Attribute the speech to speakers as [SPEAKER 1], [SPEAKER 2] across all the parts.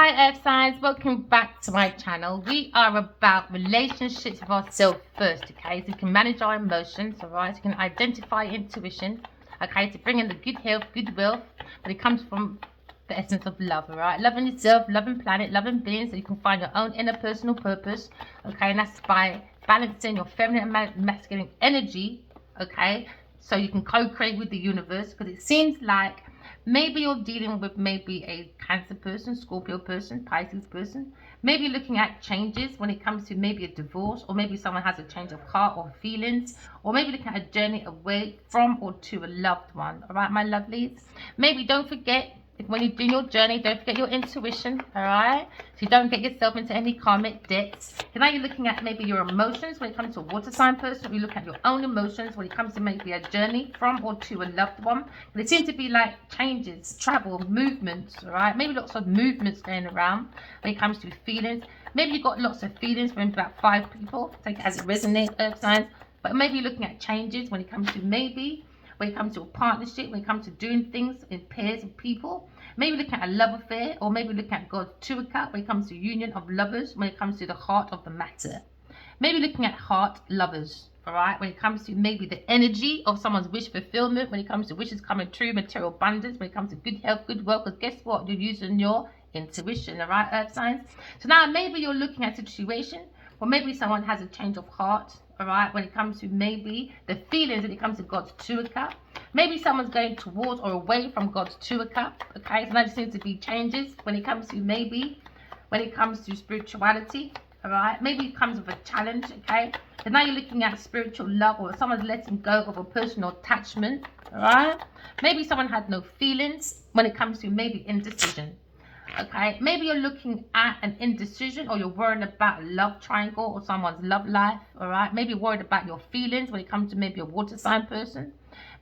[SPEAKER 1] Hi Earth Signs, welcome back to my channel. We are about relationships with ourselves first, okay? So you can manage our emotions, alright? So you can identify intuition, okay? To bring in the good health, good wealth, but it comes from the essence of love, alright? Loving yourself, loving planet, loving beings, so you can find your own inner personal purpose, okay? And that's by balancing your feminine and masculine energy, okay? So you can co-create with the universe, because it seems like maybe you're dealing with maybe a Cancer person, Scorpio person, Pisces person. Maybe looking at changes when it comes to maybe a divorce, or maybe someone has a change of heart or feelings, or maybe looking at a journey away from or to a loved one. All right, my lovelies. Maybe don't forget, when you're doing your journey, don't forget your intuition, all right? So you don't get yourself into any karmic debts. So now you're looking at maybe your emotions when it comes to a water sign person. You look at your own emotions when it comes to maybe a journey from or to a loved one. But it seems to be like changes, travel, movements, all right? Maybe lots of movements going around when it comes to feelings. Maybe you've got lots of feelings from about 5 people. Take it as it resonates, earth signs. But maybe you're looking at changes when it comes to maybe when it comes to a partnership, when it comes to doing things in pairs of people. Maybe looking at a love affair, or maybe looking at God's two cup when it comes to union of lovers, when it comes to the heart of the matter. Maybe looking at heart lovers, all right, when it comes to maybe the energy of someone's wish fulfillment, when it comes to wishes coming true, material abundance, when it comes to good health, good wealth, because guess what? You're using your intuition, all right, earth signs. So now maybe you're looking at a situation, or maybe someone has a change of heart, all right, when it comes to maybe the feelings when it comes to God's two cup. Maybe someone's going towards or away from God's two cup, okay? So there just seems to be changes when it comes to maybe, when it comes to spirituality, all right? Maybe it comes with a challenge, okay? And now you're looking at spiritual love, or someone's letting go of a personal attachment, all right? Maybe someone had no feelings when it comes to maybe indecision. Okay, maybe you're looking at an indecision, or you're worried about a love triangle or someone's love life. All right, maybe you're worried about your feelings when it comes to maybe a water sign person.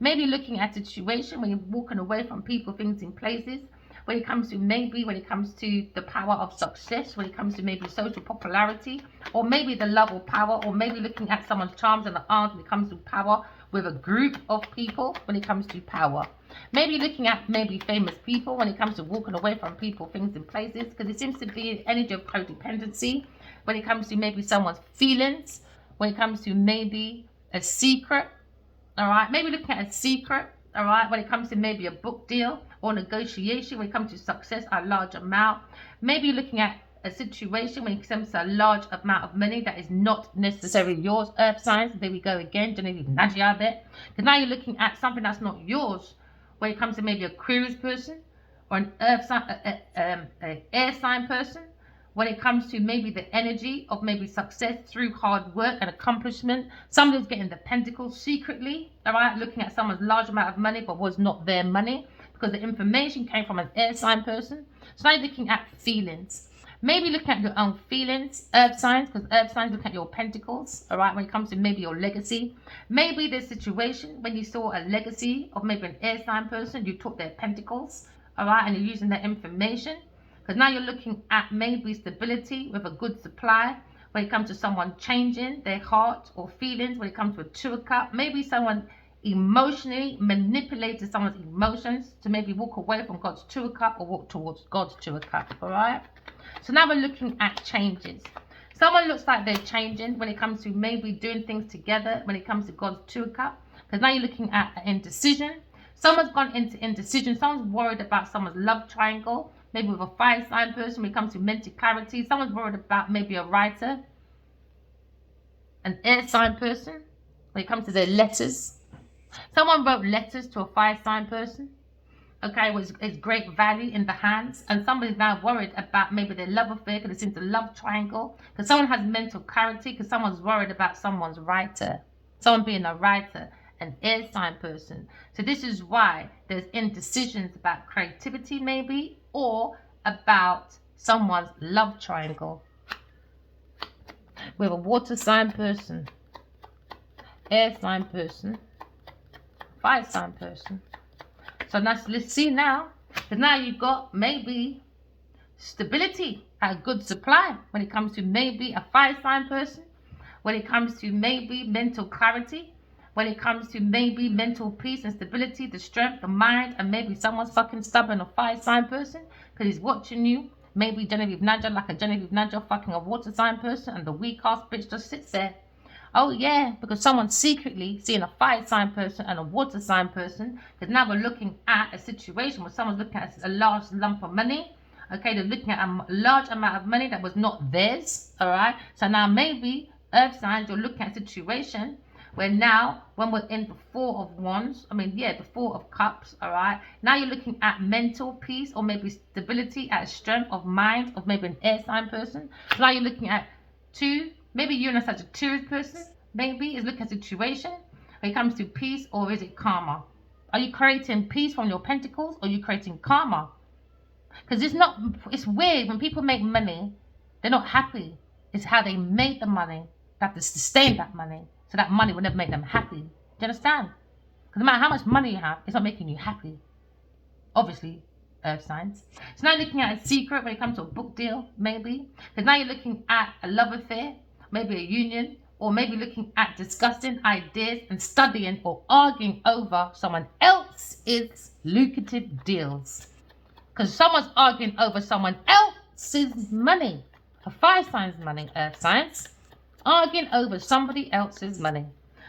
[SPEAKER 1] Maybe looking at a situation when you're walking away from people, things, and places. When it comes to maybe, when it comes to the power of success, when it comes to maybe social popularity, or maybe the love or power, or maybe looking at someone's charms and the arms when it comes to power with a group of people when it comes to power. Maybe looking at maybe famous people when it comes to walking away from people, things, and places, because it seems to be an energy of codependency when it comes to maybe someone's feelings, when it comes to maybe a secret, all right? Maybe looking at a secret, all right, when it comes to maybe a book deal or negotiation, when it comes to success, a large amount. Maybe looking at a situation when it comes to a large amount of money that is not necessarily yours, earth signs. There we go again, don't even nudge you out there. Because now you're looking at something that's not yours when it comes to maybe a Aquarius person, or an earth sign, a air sign person, when it comes to maybe the energy of maybe success through hard work and accomplishment. Somebody's getting the pentacles secretly, all right, looking at someone's large amount of money but was not their money, because the information came from an air sign person. So now you're looking at feelings. Maybe looking at your own feelings, earth signs, because earth signs look at your pentacles, all right, when it comes to maybe your legacy. Maybe the situation when you saw a legacy of maybe an air sign person, you took their pentacles, all right, and you're using that information. Because now you're looking at maybe stability with a good supply when it comes to someone changing their heart or feelings, when it comes to a two of cup. Maybe someone emotionally manipulated someone's emotions to maybe walk away from God's two of cup or walk towards God's two of cup, all right? So now we're looking at changes. Someone looks like they're changing when it comes to maybe doing things together when it comes to God's two of cup. Because now you're looking at indecision. Someone's gone into indecision. Someone's worried about someone's love triangle. Maybe with a fire sign person when it comes to mental clarity. Someone's worried about maybe a writer, an air sign person when it comes to their letters. Someone wrote letters to a fire sign person, okay, which is great value in the hands. And somebody's now worried about maybe their love affair, because it's into love triangle. Because someone has mental clarity, because someone's worried about someone's writer, someone being a writer, an air sign person. So this is why there's indecisions about creativity maybe, or about someone's love triangle with a water sign person, air sign person, fire sign person. So now let's see now, because now you've got maybe stability, a good supply when it comes to maybe a fire sign person, when it comes to maybe mental clarity, when it comes to maybe mental peace and stability, the strength, the mind, and maybe someone's fucking stubborn or fire sign person because he's watching you Maybe Genevieve Nigel, like a Genevieve Nigel fucking a water sign person, and the weak ass bitch just sits there. Oh yeah, because someone's secretly seeing a fire sign person and a water sign person. Because now we're looking at a situation where someone's looking at a large lump of money. Okay, they're looking at a large amount of money that was not theirs. All right, so now maybe earth signs, you're looking at a situation where now, when we're in the Four of Wands, the Four of Cups, all right, now you're looking at mental peace or maybe stability, at a strength of mind of maybe an air sign person. So now you're looking at two, maybe you're in a Sagittarius person, maybe is looking at a situation when it comes to peace, or is it karma? Are you creating peace from your pentacles, or are you creating karma? Because it's weird when people make money, they're not happy. It's how they make the money. They have to sustain that money. So that money will never make them happy. Do you understand? Because no matter how much money you have, it's not making you happy. Obviously, earth signs. So now you're looking at a secret when it comes to a book deal, maybe. Because now you're looking at a love affair, maybe a union, or maybe looking at discussing ideas and studying or arguing over someone else's lucrative deals. Because someone's arguing over someone else's money. A fire sign's money, earth signs. Arguing over somebody else's money.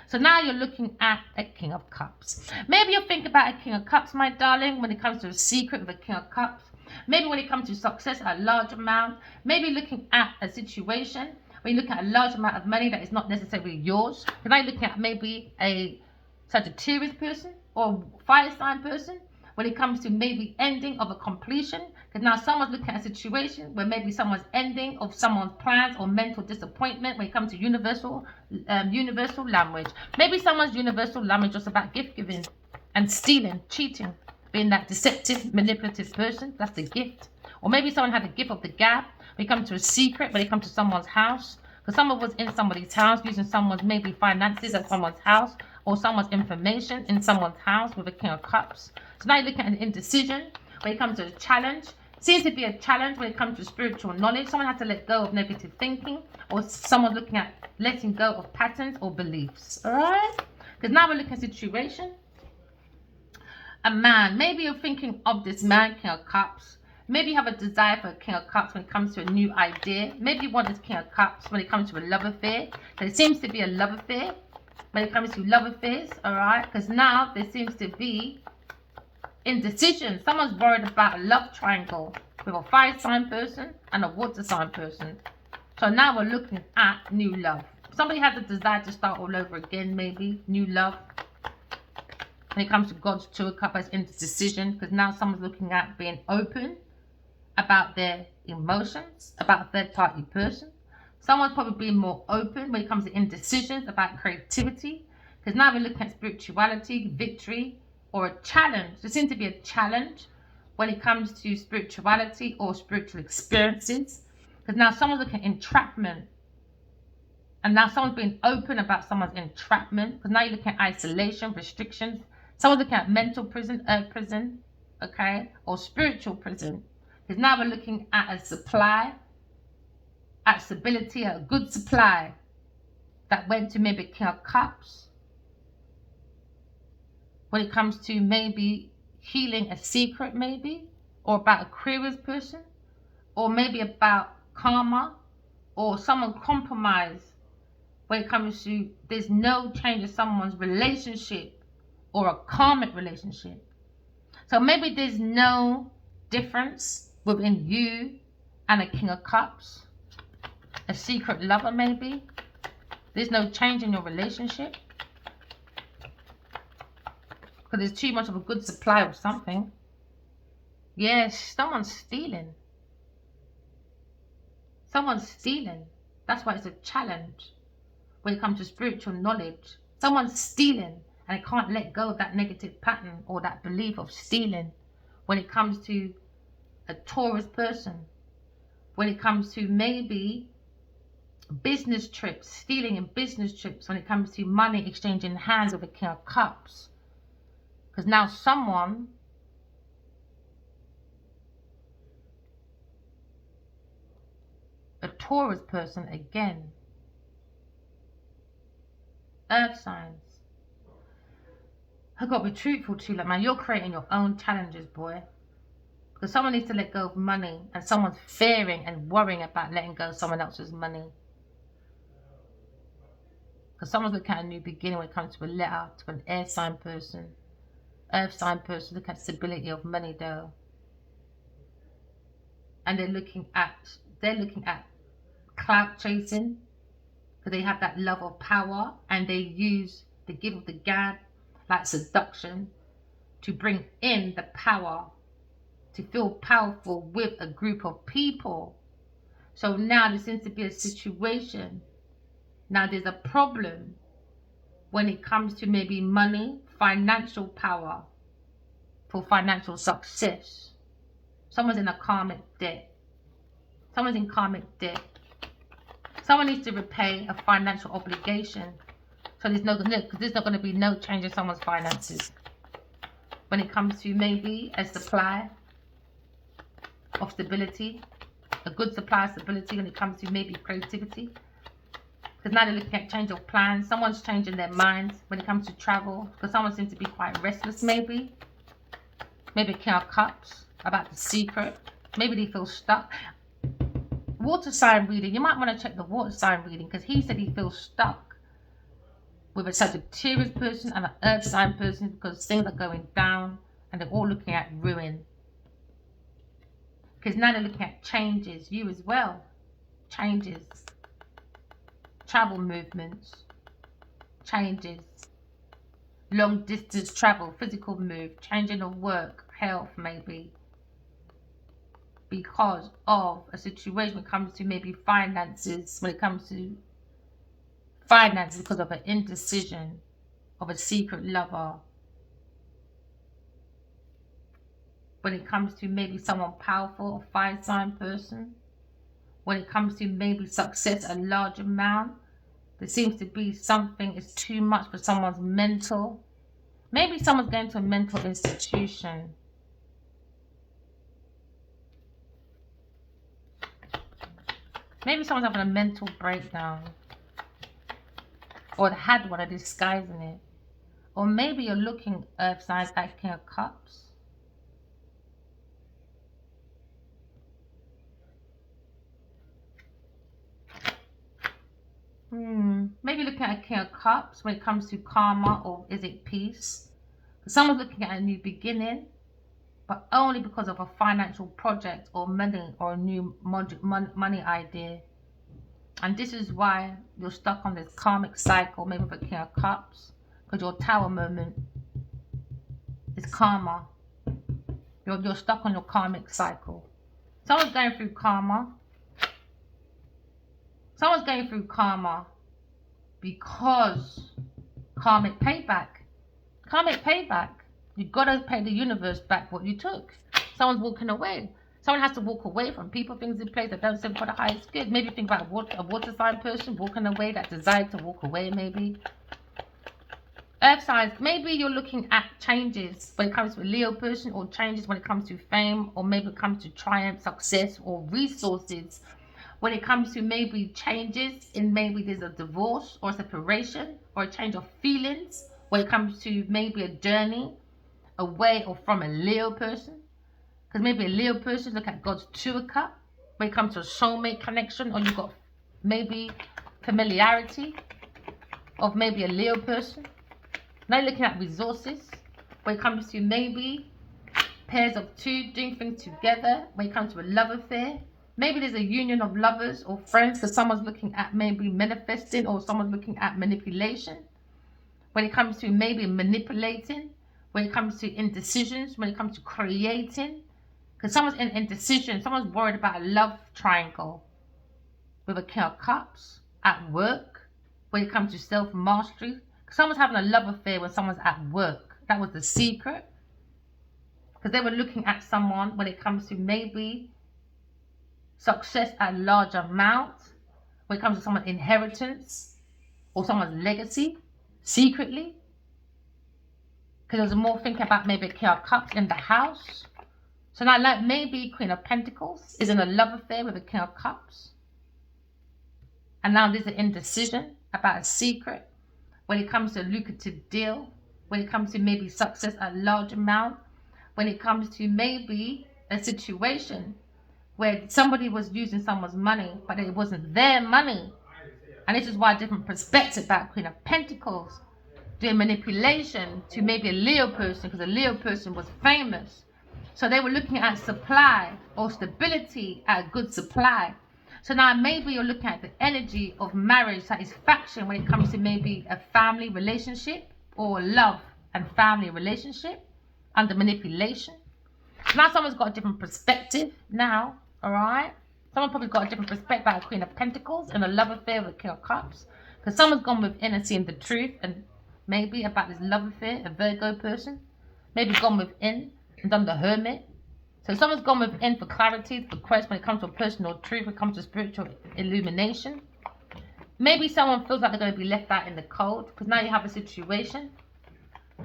[SPEAKER 1] So now you're looking at a King of Cups. Maybe you'll think about a King of Cups, my darling, when it comes to a secret with a King of Cups. Maybe when it comes to success, a large amount. Maybe looking at a situation when you look at a large amount of money that is not necessarily yours. Then I'm looking at maybe a Sagittarius person or a fire sign person when it comes to maybe ending of a completion. Because now someone's looking at a situation where maybe someone's ending of someone's plans or mental disappointment when it comes to universal language. Maybe someone's universal language is about gift giving and stealing, cheating, being that deceptive, manipulative person. That's the gift. Or maybe someone had a gift of the gab when it comes to a secret, when it comes to someone's house. Because someone was in somebody's house using someone's maybe finances at someone's house, or someone's information in someone's house with a King of Cups. So now you're looking at an indecision when it comes to a challenge. Seems to be a challenge when it comes to spiritual knowledge. Someone has to let go of negative thinking, or someone looking at letting go of patterns or beliefs. All right? Because now we're looking at a situation. A man. Maybe you're thinking of this man, King of Cups. Maybe you have a desire for a King of Cups when it comes to a new idea. Maybe you want this King of Cups when it comes to a love affair. There seems to be a love affair when it comes to love affairs. All right? Because now there seems to be indecision. Someone's worried about a love triangle with a fire sign person and a water sign person. So now we're looking at new love. Somebody has a desire to start all over again, maybe new love. When it comes to God's Two of Cups, as indecision, because now someone's looking at being open about their emotions, about a third-party person. Someone's probably being more open when it comes to indecisions about creativity, because now we're looking at spirituality, victory, or a challenge. There seems to be a challenge when it comes to spirituality or spiritual experiences, because now someone's looking at entrapment, and now someone's being open about someone's entrapment, because now you're looking at isolation, restrictions. Someone's looking at mental prison, okay, or spiritual prison, because now we're looking at a supply, at stability, a good supply that went to maybe King of Cups. When it comes to maybe healing a secret, maybe, or about Aquarius person, or maybe about karma, or someone compromised when it comes to there's no change in someone's relationship or a karmic relationship. So maybe there's no difference within you and a King of Cups, a secret lover maybe. There's no change in your relationship because there's too much of a good supply of something. Yes, someone's stealing. Someone's stealing. That's why it's a challenge when it comes to spiritual knowledge. Someone's stealing and they can't let go of that negative pattern or that belief of stealing when it comes to a Taurus person. When it comes to maybe business trips, stealing in business trips, when it comes to money exchanging hands with a King of Cups. Because now someone a Taurus person again. Earth signs. I've got to be truthful to you, like man, you're creating your own challenges, boy. Because someone needs to let go of money, and someone's fearing and worrying about letting go of someone else's money. Because someone's looking at a new beginning when it comes to a letter, to an air sign person. Earth sign person, look at stability of money though. And they're looking at clout chasing, because they have that love of power, and they use the gift of the gab, like seduction, to bring in the power, to feel powerful with a group of people. So now there seems to be a situation. Now there's a problem when it comes to maybe money, financial power, for financial success. Someone's in a karmic debt. Someone's in karmic debt. Someone needs to repay a financial obligation. So there's not going to be no change in someone's finances. When it comes to maybe a supply of stability, a good supply of stability when it comes to maybe creativity. Because now they're looking at change of plans. Someone's changing their minds when it comes to travel. Because someone seems to be quite restless maybe. Maybe King of Cups, about the secret. Maybe they feel stuck. Water sign reading. You might want to check the water sign reading, because he said he feels stuck with a Sagittarius person and an earth sign person, because things are going down and they're all looking at ruin. Because now they're looking at changes. You as well. Changes. Travel movements. Changes. Long distance travel. Physical move. Changing of work. Health maybe. Because of a situation when it comes to maybe finances. When it comes to finances, because of an indecision of a secret lover. When it comes to maybe someone powerful, a fire sign person. When it comes to maybe success, a large amount. There seems to be something is too much for someone's mental. Maybe someone's going to a mental institution. Maybe someone's having a mental breakdown. Or had one, or disguising it. Or maybe you're looking earth signs at King of Cups. Maybe looking at a King of Cups when it comes to karma, or is it peace? Someone's looking at a new beginning, but only because of a financial project or money, or a new money idea. And this is why you're stuck on this karmic cycle, maybe with a King of Cups, because your tower moment is karma. You're stuck on your karmic cycle. Someone's going through karma. Someone's going through karma because karmic payback. Karmic payback. You've got to pay the universe back what you took. Someone's walking away. Someone has to walk away from people, things in place that don't stand for the highest good. Maybe think about a water sign person walking away, that desire to walk away maybe. Earth signs, maybe you're looking at changes when it comes to a Leo person, or changes when it comes to fame, or maybe it comes to triumph, success, or resources. When it comes to maybe changes in, maybe there's a divorce or separation, or a change of feelings. When it comes to maybe a journey away or from a Leo person. Because maybe a Leo person look at God's Two of Cups when it comes to a soulmate connection, or you've got maybe familiarity of maybe a Leo person. Now you're looking at resources when it comes to maybe pairs of two doing things together. When it comes to a love affair, maybe there's a union of lovers or friends, because someone's looking at maybe manifesting, or someone's looking at manipulation. When it comes to maybe manipulating, when it comes to indecisions, when it comes to creating. Because someone's in indecision, someone's worried about a love triangle with a King of Cups at work. When it comes to self-mastery, someone's having a love affair when someone's at work. That was the secret. Because they were looking at someone when it comes to maybe success at a large amount. When it comes to someone's inheritance or someone's legacy, secretly. Because there's more thinking about maybe a King of Cups in the house. So now, like, maybe Queen of Pentacles is in a love affair with a King of Cups. And now there's an indecision about a secret. When it comes to a lucrative deal. When it comes to maybe success at a large amount. When it comes to maybe a situation where somebody was using someone's money, but it wasn't their money. And this is why different perspective about Queen of Pentacles, doing manipulation to maybe a Leo person, because a Leo person was famous. So they were looking at supply or stability at good supply. So now maybe you're looking at the energy of marriage satisfaction when it comes to maybe a family relationship or love and family relationship under manipulation. Now someone's got a different perspective now, all right? Someone probably got a different perspective about a Queen of Pentacles and a love affair with a King of Cups. Because someone's gone within and seen the truth and maybe about this love affair, a Virgo person. Maybe gone within and done the hermit. So someone's gone within for clarity, for quest when it comes to personal truth, when it comes to spiritual illumination. Maybe someone feels like they're going to be left out in the cold because now you have a situation.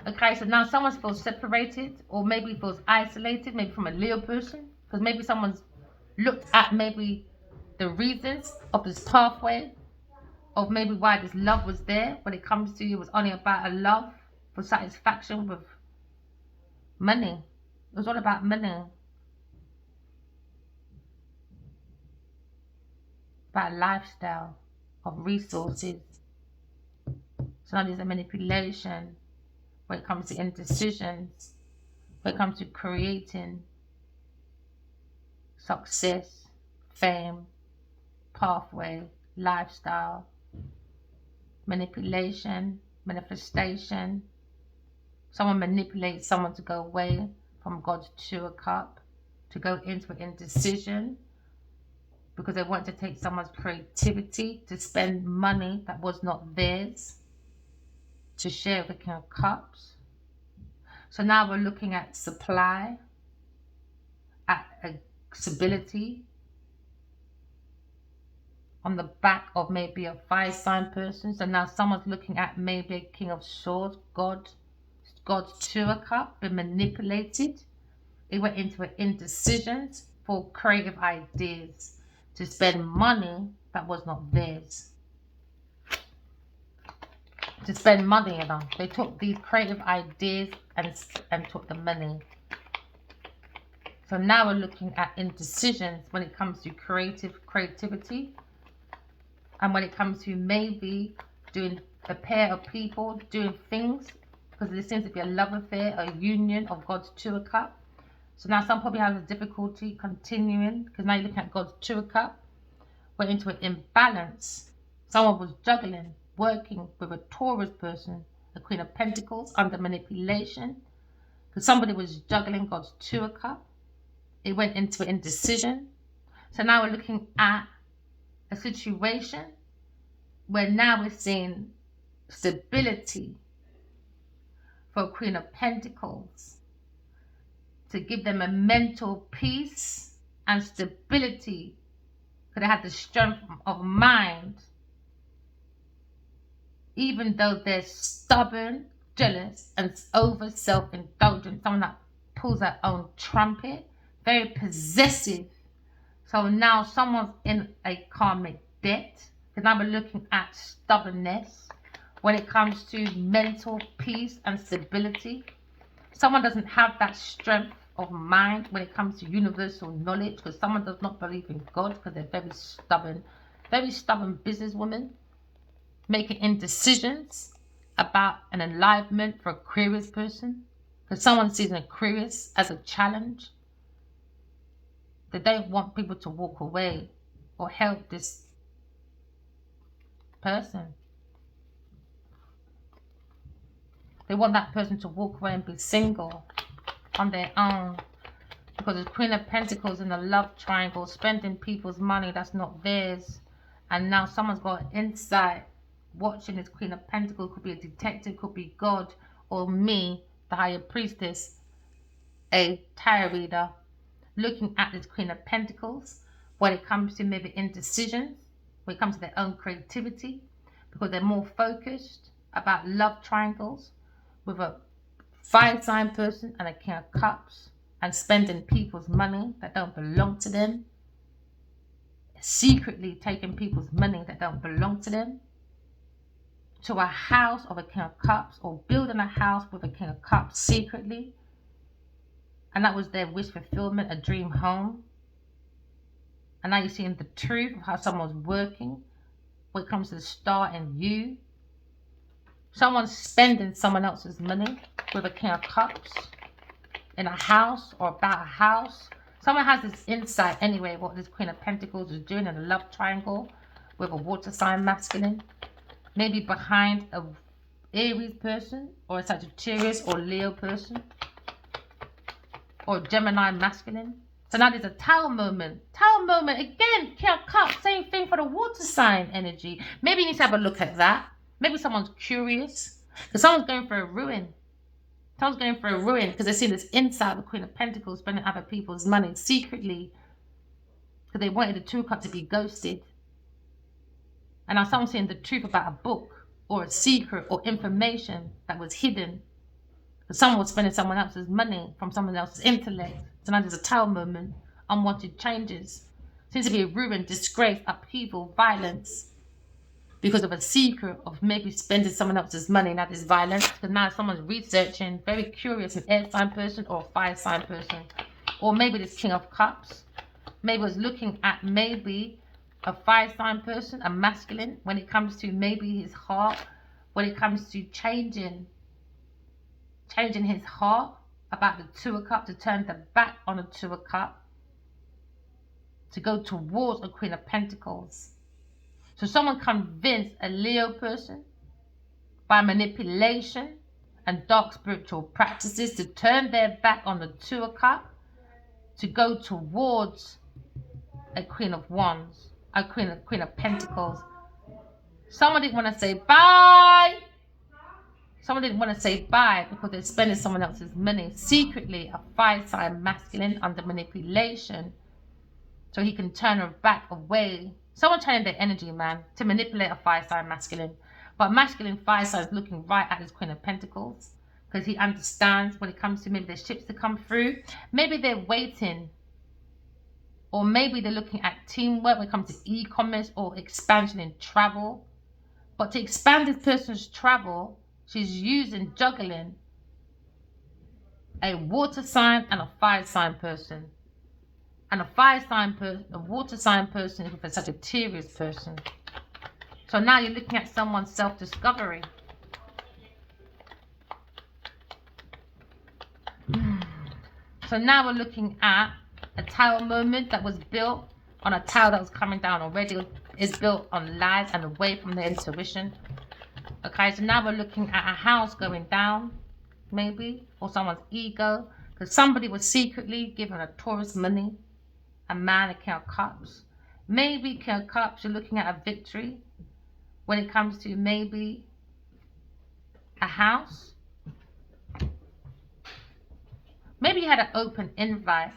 [SPEAKER 1] Okay, so now someone feels separated or maybe feels isolated, maybe from a Leo person. Because maybe someone's looked at maybe the reasons of this pathway of maybe why this love was there. When it comes to you, it was only about a love for satisfaction with money. It was all about money. About a lifestyle of resources. So now there's a manipulation when it comes to indecisions, when it comes to creating success, fame, pathway, lifestyle, manipulation, manifestation. Someone manipulates someone to go away from God's Two of Cups, to go into an indecision because they want to take someone's creativity, to spend money that was not theirs, to share with the King of Cups. So now we're looking at supply, at stability, on the back of maybe a fire sign person. So now someone's looking at maybe a King of Swords, God's Two of Cups, been manipulated. It went into an indecision for creative ideas, to spend money that was not theirs. To spend money, you know. They took these creative ideas and took the money. So now we're looking at indecisions when it comes to creativity. And when it comes to maybe doing a pair of people doing things, because there seems to be a love affair, a union of God's Two of Cups. So now some probably have a difficulty continuing because now you're looking at God's Two of Cups. We're into an imbalance. Someone was juggling, working with a Taurus person, the Queen of Pentacles, under manipulation. Because somebody was juggling God's Two of Cups. It went into indecision. So now we're looking at a situation where now we're seeing stability for a Queen of Pentacles, to give them a mental peace and stability, because they have the strength of mind, even though they're stubborn, jealous, and over self-indulgent. Someone that pulls their own trumpet, very possessive. So now someone's in a karmic debt, because now we're looking at stubbornness when it comes to mental peace and stability. Someone doesn't have that strength of mind when it comes to universal knowledge, because someone does not believe in God, because they're very stubborn businesswoman, making indecisions about an alignment for Aquarius person, because someone sees an Aquarius as a challenge. They don't want people to walk away or help this person. They want that person to walk away and be single on their own, because the Queen of Pentacles in the love triangle, spending people's money that's not theirs. And now someone's got insight watching this Queen of Pentacles. Could be a detective, could be God, or me, the higher priestess, a tarot reader, looking at this Queen of Pentacles when it comes to maybe indecisions, when it comes to their own creativity, because they're more focused about love triangles with a fire sign person and a King of Cups, and spending people's money that don't belong to them, secretly taking people's money that don't belong to them, to a house of a King of Cups, or building a house with a King of Cups secretly, and that was their wish fulfillment, a dream home. And now you're seeing the truth of how someone's working when it comes to the star and you. Someone's spending someone else's money with a King of Cups in a house or about a house. Someone has this insight anyway what this Queen of Pentacles is doing in a love triangle with a water sign masculine. Maybe behind a Aries person or a Sagittarius or Leo person or Gemini masculine. So now there's a Tower moment. Tower moment again, King of Cups, same thing for the water sign energy. Maybe you need to have a look at that. Maybe someone's curious because someone's going for a ruin. Someone's going for a ruin because they're seeing this inside of the Queen of Pentacles spending other people's money secretly because they wanted the Two of Cups to be ghosted. And now someone's seeing the truth about a book or a secret or information that was hidden. Because someone was spending someone else's money from someone else's intellect. So now there's a Tower moment, unwanted changes. Seems to be a ruin, disgrace, upheaval, violence. Because of a secret of maybe spending someone else's money. Now there's violence. Because now someone's researching, very curious, an air sign person or a fire sign person. Or maybe this King of Cups. Maybe was looking at maybe a fire sign person, a masculine, when it comes to maybe his heart. When it comes to changing his heart about the Two of Cups, to turn the back on the Two of Cups. To go towards a Queen of Pentacles. So someone convinced a Leo person by manipulation and dark spiritual practices to turn their back on the Two of Cups, to go towards a Queen of Wands, a Queen of Pentacles. Someone didn't want to say bye. Someone didn't want to say bye because they're spending someone else's money secretly, a fire sign masculine under manipulation, so he can turn her back away. Someone turning their energy, man, to manipulate a fire sign masculine. But masculine fire sign is looking right at this Queen of Pentacles because he understands when it comes to maybe there's ships to come through. Maybe they're waiting. Or maybe they're looking at teamwork when it comes to e-commerce or expansion in travel. But to expand this person's travel, she's juggling a water sign and a fire sign person. And a fire sign person, a water sign person is with a Sagittarius person. So now you're looking at someone's self-discovery. So now we're looking at a Tower moment that was built on a tower that was coming down already. Is built on lies and away from their intuition. Okay, so now we're looking at a house going down, maybe, or someone's ego. Because somebody was secretly giving a Taurus money. A man, a King of Cups. Maybe King of Cups, you're looking at a victory when it comes to maybe a house. Maybe you had an open invite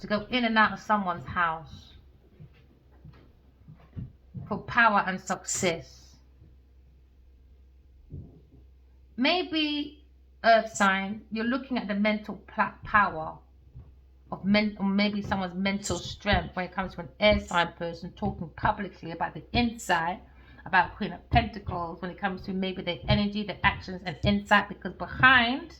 [SPEAKER 1] to go in and out of someone's house for power and success. Maybe Earth sign, you're looking at the mental power of or maybe someone's mental strength when it comes to an air sign person talking publicly about the inside, about Queen of Pentacles, when it comes to maybe their energy, their actions and insight, because behind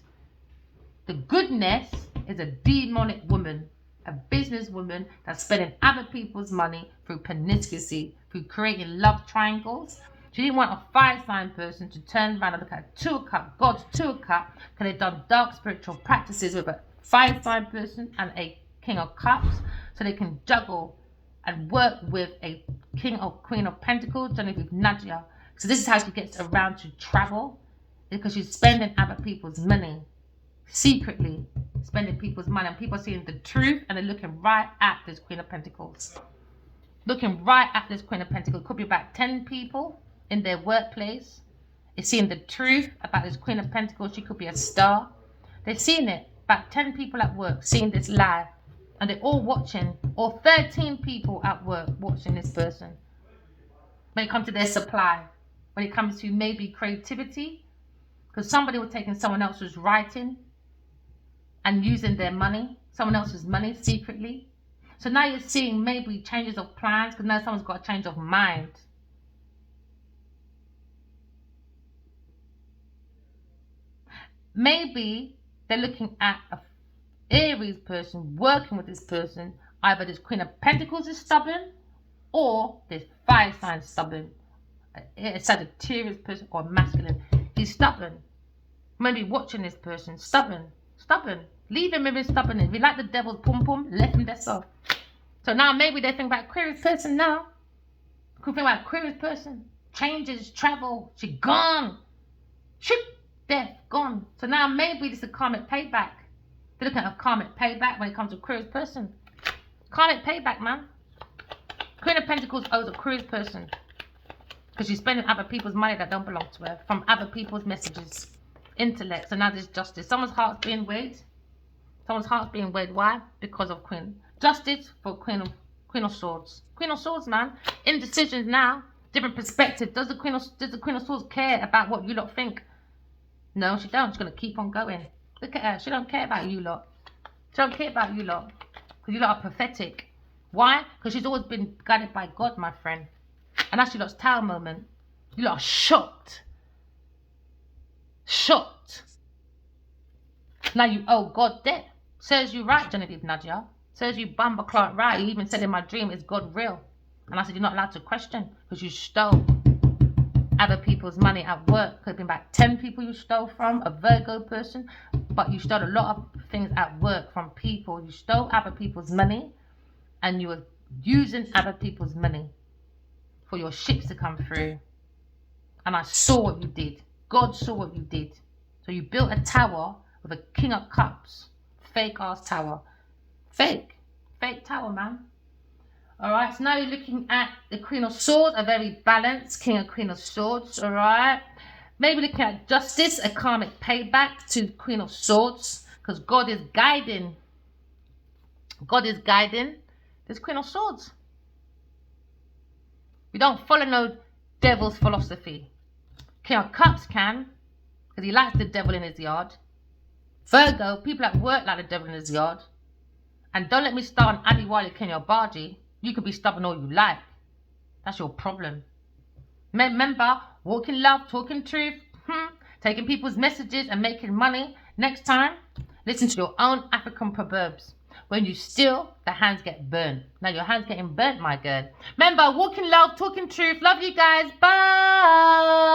[SPEAKER 1] the goodness is a demonic woman, a businesswoman that's spending other people's money through promiscuity, through creating love triangles. She didn't want a fire sign person to turn around and look at a Two of Cups, God's Two of Cups, because they've done dark spiritual practices with a fire sign person and a King of Cups, so they can juggle and work with a Queen of Pentacles. Don't know if you've Nadia. So this is how she gets around to travel, because she's spending other people's money, secretly spending people's money, and people are seeing the truth and they're looking right at this Queen of Pentacles. Looking right at this Queen of Pentacles. Could be about 10 people in their workplace. It's seeing the truth about this Queen of Pentacles. She could be a star. They're seeing it. About 10 people at work seeing this live, and they're all watching, or 13 people at work watching this person. When it comes to their supply, when it comes to maybe creativity, because somebody was taking someone else's writing and using their money, someone else's money secretly. So now you're seeing maybe changes of plans, because now someone's got a change of mind. Maybe they're looking at a Aries person working with this person. Either this Queen of Pentacles is stubborn, or this fire sign stubborn. A Sagittarius person or masculine. He's stubborn. Maybe watching this person. Stubborn. Leave him with his stubbornness. If you like the devil's pum pum, let him that's off. So now maybe they think about Aquarius person now. Could think about Aquarius person. Changes, travel, she gone. Shoot, death, gone. So now maybe this is a karmic payback. They're looking at a karmic payback when it comes to Aquarius person. Karmic payback, man. Queen of Pentacles owes Aquarius person. Because she's spending other people's money that don't belong to her. From other people's messages. Intellect. So now there's justice. Someone's heart's being weighed. Why? Because of Queen. Justice for Queen of Swords. Queen of Swords, man. Indecisions now. Different perspective. Does the Queen of Swords care about what you lot think? No, she don't. She's going to keep on going. Look at her. She don't care about you lot. Because you lot are pathetic. Why? Because she's always been guided by God, my friend. And that's your lot's tower moment. You lot are shocked. Now you owe God debt. Says you right, Genevieve Nadia. Says you Bumba Clark right. You even said in my dream, is God real? And I said, you're not allowed to question because you stole other people's money at work. Could have been about 10 people you stole from, a Virgo person. But you stole a lot of things at work from people. You stole other people's money and you were using other people's money for your ships to come through. And I saw what you did. God saw what you did. So you built a tower with a King of Cups. Fake ass tower. Fake tower, man. Alright, so now you're looking at the Queen of Swords, a very balanced King and Queen of Swords, alright. Maybe looking at justice, a karmic payback to Queen of Swords, because God is guiding this Queen of Swords. We don't follow no devil's philosophy. King of Cups can, because he likes the devil in his yard. Virgo, people at work like the devil in his yard. And don't let me start on Adiwali Kenya Baji. You can be stubborn all you like. That's your problem. Remember, walking love, talking truth, taking people's messages and making money. Next time, listen to your own African proverbs. When you steal, the hands get burnt. Now your hands getting burnt, my girl. Remember, walking love, talking truth. Love you guys. Bye.